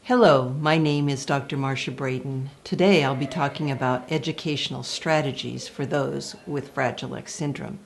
Hello, my name is Dr. Marcia Braden. Today I'll be talking about educational strategies for those with Fragile X syndrome.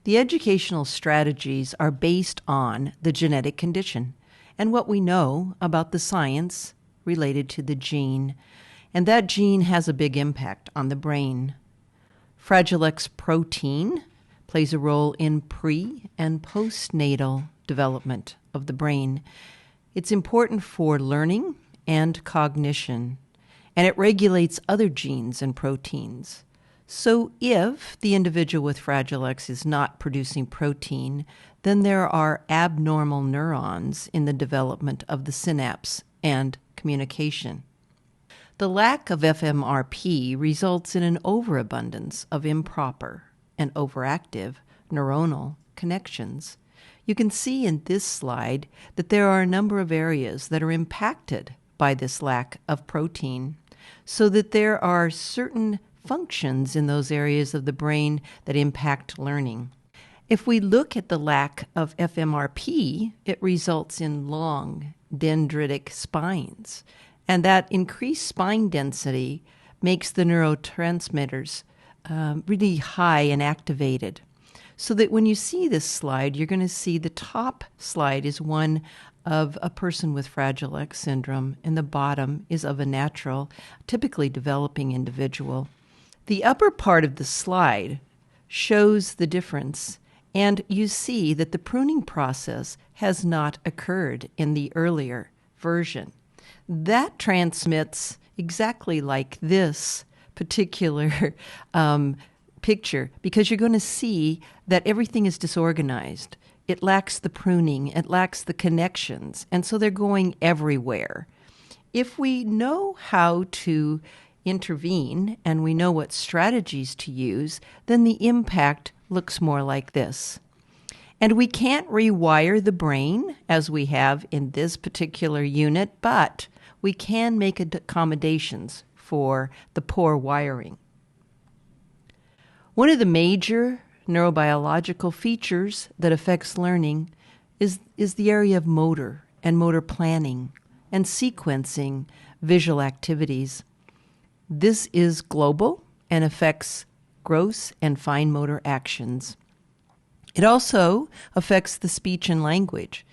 The educational strategies are based on the genetic condition and what we know about the science related to the gene, and that gene has a big impact on the brain. Fragile X protein plays a role in pre- and postnatal development of the brain. It's important for learning and cognition, and it regulates other genes and proteins. So if the individual with Fragile X is not producing protein, then there are abnormal neurons in the development of the synapse and communication. The lack of FMRP results in an overabundance of improper and overactive neuronal connections. You can see in this slide that there are a number of areas that are impacted by this lack of protein, so that there are certain functions in those areas of the brain that impact learning. If we look at the lack of FMRP, it results in long dendritic spines, and that increased spine density makes the neurotransmitters really high and activated. So that when you see this slide, you're going to see the top slide is one of a person with Fragile X syndrome, and the bottom is of a natural, typically developing individual. The upper part of the slide shows the difference, and you see that the pruning process has not occurred in the earlier version. That transmits exactly like this particular picture, because you're going to see that everything is disorganized. It lacks the pruning, it lacks the connections, and so they're going everywhere. If we know how to intervene and we know what strategies to use, then the impact looks more like this. And we can't rewire the brain as we have in this particular unit, but we can make accommodations for the poor wiring. One of the major neurobiological features that affects learning is the area of motor and motor planning and sequencing visual activities. This is global and affects gross and fine motor actions. It also affects the speech and language,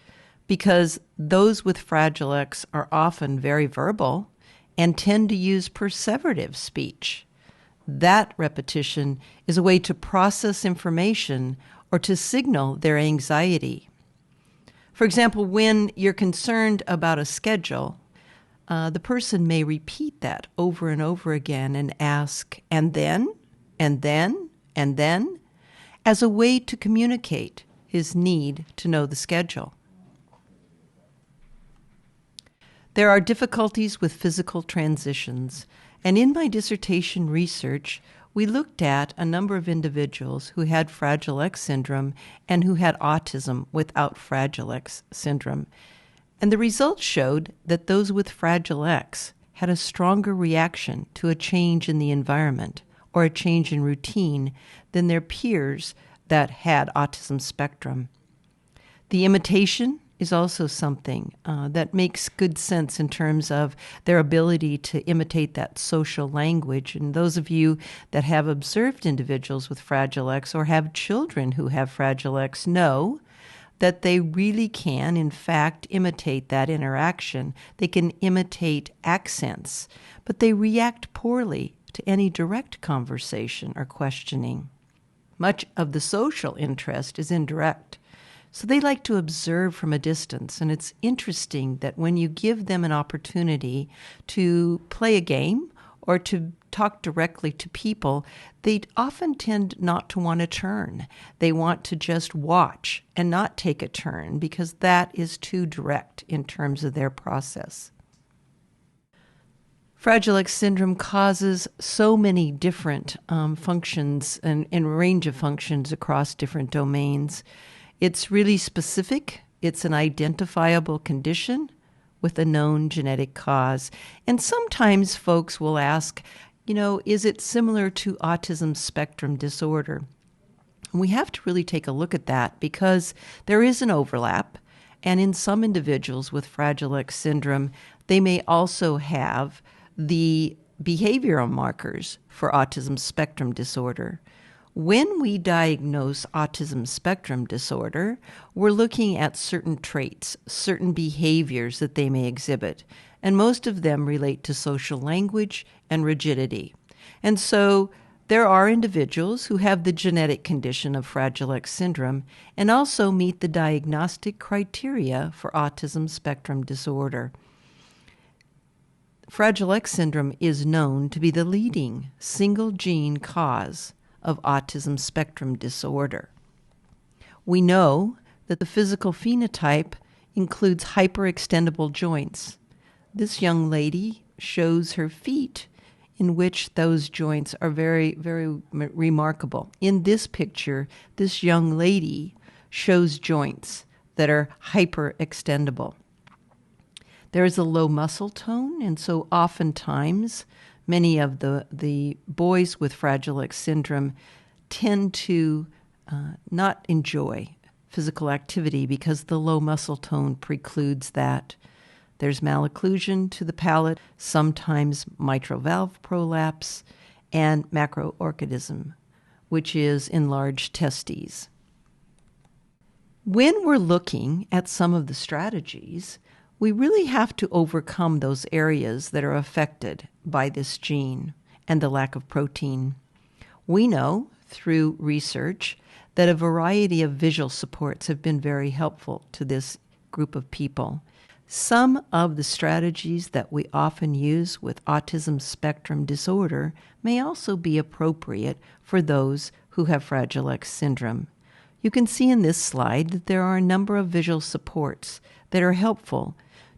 because those with Fragile X are often very verbal and tend to use perseverative speech. That repetition is a way to process information or to signal their anxiety. For example, when you're concerned about a schedule, the person may repeat that over and over again and ask, and then, and then, and then, as a way to communicate his need to know the schedule. There are difficulties with physical transitions, and in my dissertation research, we looked at a number of individuals who had Fragile X syndrome and who had autism without Fragile X syndrome. And the results showed that those with Fragile X had a stronger reaction to a change in the environment or a change in routine than their peers that had autism spectrum. The imitation is also something that makes good sense in terms of their ability to imitate that social language. And those of you that have observed individuals with Fragile X or have children who have Fragile X know that they really can, in fact, imitate that interaction. They can imitate accents, but they react poorly to any direct conversation or questioning. Much of the social interest is indirect. So they like to observe from a distance, and it's interesting that when you give them an opportunity to play a game or to talk directly to people, they often tend not to want to turn. They want to just watch and not take a turn because that is too direct in terms of their process. Fragile X syndrome causes so many different functions and range of functions across different domains. It's really specific. It's an identifiable condition with a known genetic cause. And sometimes folks will ask, is it similar to autism spectrum disorder? And we have to really take a look at that because there is an overlap And in some individuals with Fragile X syndrome, they may also have the behavioral markers for autism spectrum disorder. When we diagnose autism spectrum disorder, we're looking at certain traits, certain behaviors that they may exhibit, and most of them relate to social language and rigidity. And so there are individuals who have the genetic condition of Fragile X syndrome and also meet the diagnostic criteria for autism spectrum disorder. Fragile X syndrome is known to be the leading single gene cause of autism spectrum disorder. We know that the physical phenotype includes hyperextendable joints. This young lady shows her feet in which those joints are very, very remarkable. In this picture, this young lady shows joints that are hyperextendable. There is a low muscle tone, and so oftentimes many of the boys with Fragile X syndrome tend to not enjoy physical activity because the low muscle tone precludes that. There's malocclusion to the palate, sometimes mitral valve prolapse, and macroorchidism, which is enlarged testes. When we're looking at some of the strategies, we really have to overcome those areas that are affected by this gene and the lack of protein. We know through research that a variety of visual supports have been very helpful to this group of people. Some of the strategies that we often use with autism spectrum disorder may also be appropriate for those who have Fragile X syndrome. You can see in this slide that there are a number of visual supports that are helpful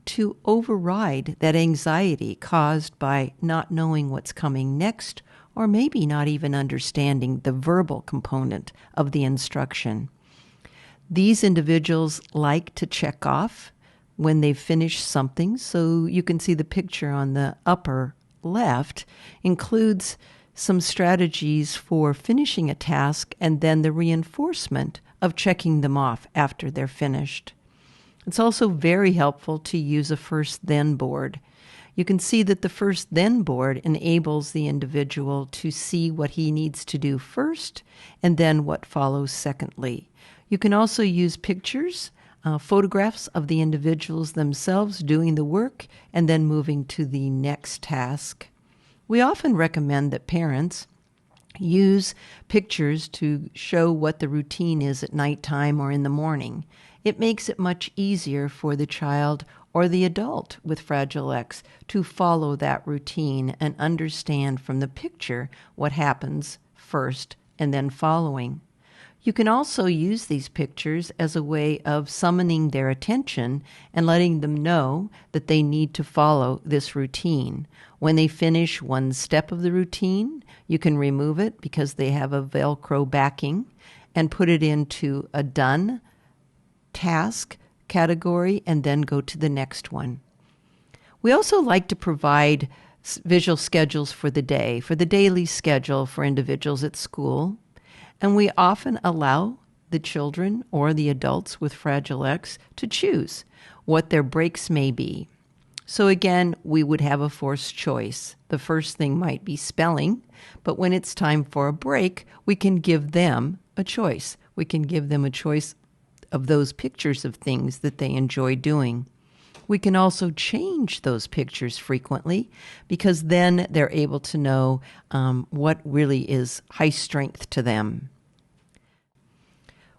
to override that anxiety caused by not knowing what's coming next, or maybe not even understanding the verbal component of the instruction. These individuals like to check off when they've finished something, so you can see the picture on the upper left includes some strategies for finishing a task and then the reinforcement of checking them off after they're finished. It's also very helpful to use a first-then board. You can see that the first-then board enables the individual to see what he needs to do first and then what follows secondly. You can also use pictures, photographs of the individuals themselves doing the work and then moving to the next task. We often recommend that parents use pictures to show what the routine is at nighttime or in the morning. It makes it much easier for the child or the adult with Fragile X to follow that routine and understand from the picture what happens first and then following. You can also use these pictures as a way of summoning their attention and letting them know that they need to follow this routine. When they finish one step of the routine, you can remove it because they have a Velcro backing and put it into a done task category and then go to the next one. We also like to provide visual schedules for the day, for the daily schedule for individuals at school. And we often allow the children or the adults with Fragile X to choose what their breaks may be. So again, we would have a forced choice. The first thing might be spelling, but when it's time for a break, we can give them a choice. We can give them a choice of those pictures of things that they enjoy doing. We can also change those pictures frequently because then they're able to know what really is high strength to them.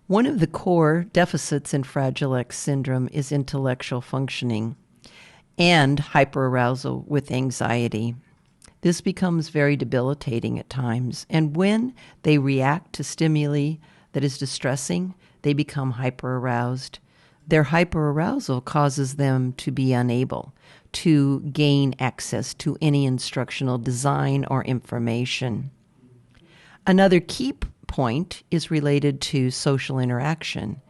One of the core deficits in Fragile X syndrome is intellectual functioning and hyperarousal with anxiety. This becomes very debilitating at times, and when they react to stimuli that is distressing, they become hyperaroused. Their hyperarousal causes them to be unable to gain access to any instructional design or information. Another key point is related to social interaction,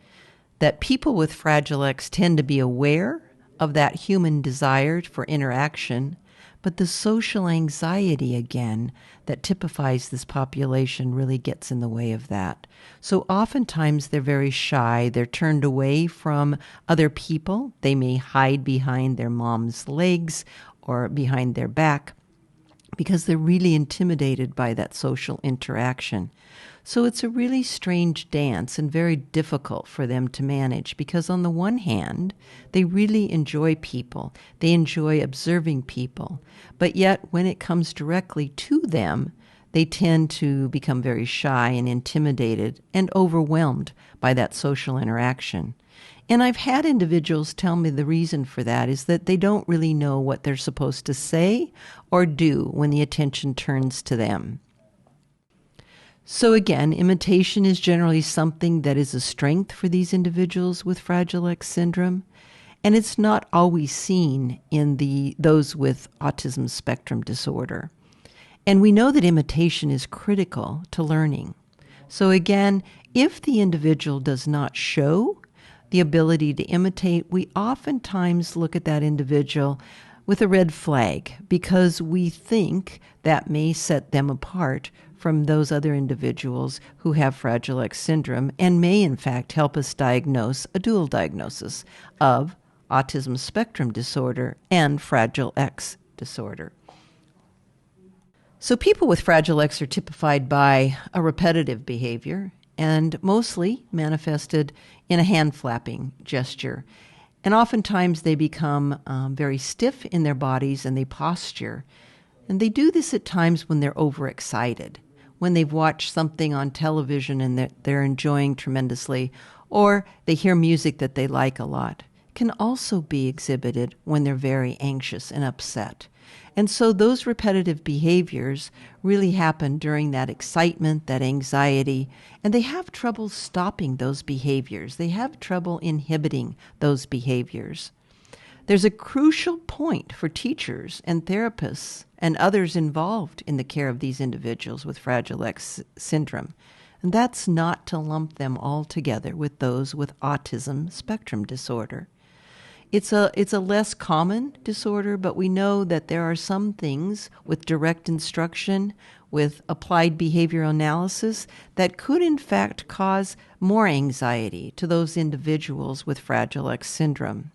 that people with Fragile X tend to be aware of that human desire for interaction, But the social anxiety, again, that typifies this population really gets in the way of that. So oftentimes they're very shy. They're turned away from other people. They may hide behind their mom's legs or behind their back because they're really intimidated by that social interaction. So it's a really strange dance and very difficult for them to manage because on the one hand, they really enjoy people. They enjoy observing people. But yet when it comes directly to them, they tend to become very shy and intimidated and overwhelmed by that social interaction. And I've had individuals tell me the reason for that is that they don't really know what they're supposed to say or do when the attention turns to them. So again, imitation is generally something that is a strength for these individuals with Fragile X syndrome, and it's not always seen in those with autism spectrum disorder. And we know that imitation is critical to learning. So again, if the individual does not show the ability to imitate, we oftentimes look at that individual with a red flag because we think that may set them apart from those other individuals who have Fragile X syndrome and may in fact help us diagnose a dual diagnosis of autism spectrum disorder and Fragile X disorder. So people with Fragile X are typified by a repetitive behavior and mostly manifested in a hand flapping gesture. And oftentimes they become very stiff in their bodies and they posture. And they do this at times when they're overexcited, when they've watched something on television and they're enjoying tremendously, or they hear music that they like a lot. It can also be exhibited when they're very anxious and upset. And so those repetitive behaviors really happen during that excitement, that anxiety, and they have trouble stopping those behaviors. They have trouble inhibiting those behaviors. There's a crucial point for teachers and therapists and others involved in the care of these individuals with Fragile X syndrome, and that's not to lump them all together with those with autism spectrum disorder. It's a less common disorder, but we know that there are some things with direct instruction, with applied behavioral analysis, that could in fact cause more anxiety to those individuals with Fragile X syndrome.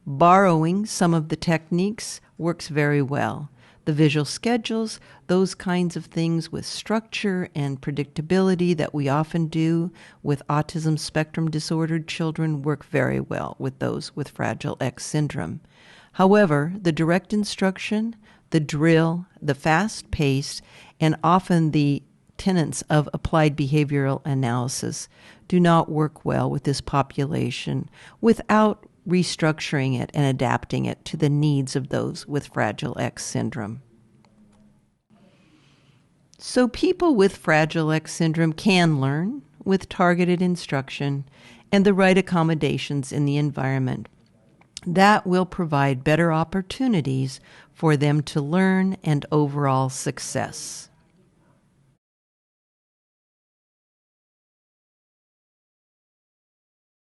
Borrowing some of the techniques works very well. The visual schedules, those kinds of things with structure and predictability that we often do with autism spectrum disordered children work very well with those with Fragile X syndrome. However, the direct instruction, the drill, the fast pace, and often the tenets of applied behavioral analysis do not work well with this population without restructuring it and adapting it to the needs of those with Fragile X syndrome. So people with Fragile X syndrome can learn with targeted instruction and the right accommodations in the environment. That will provide better opportunities for them to learn and overall success.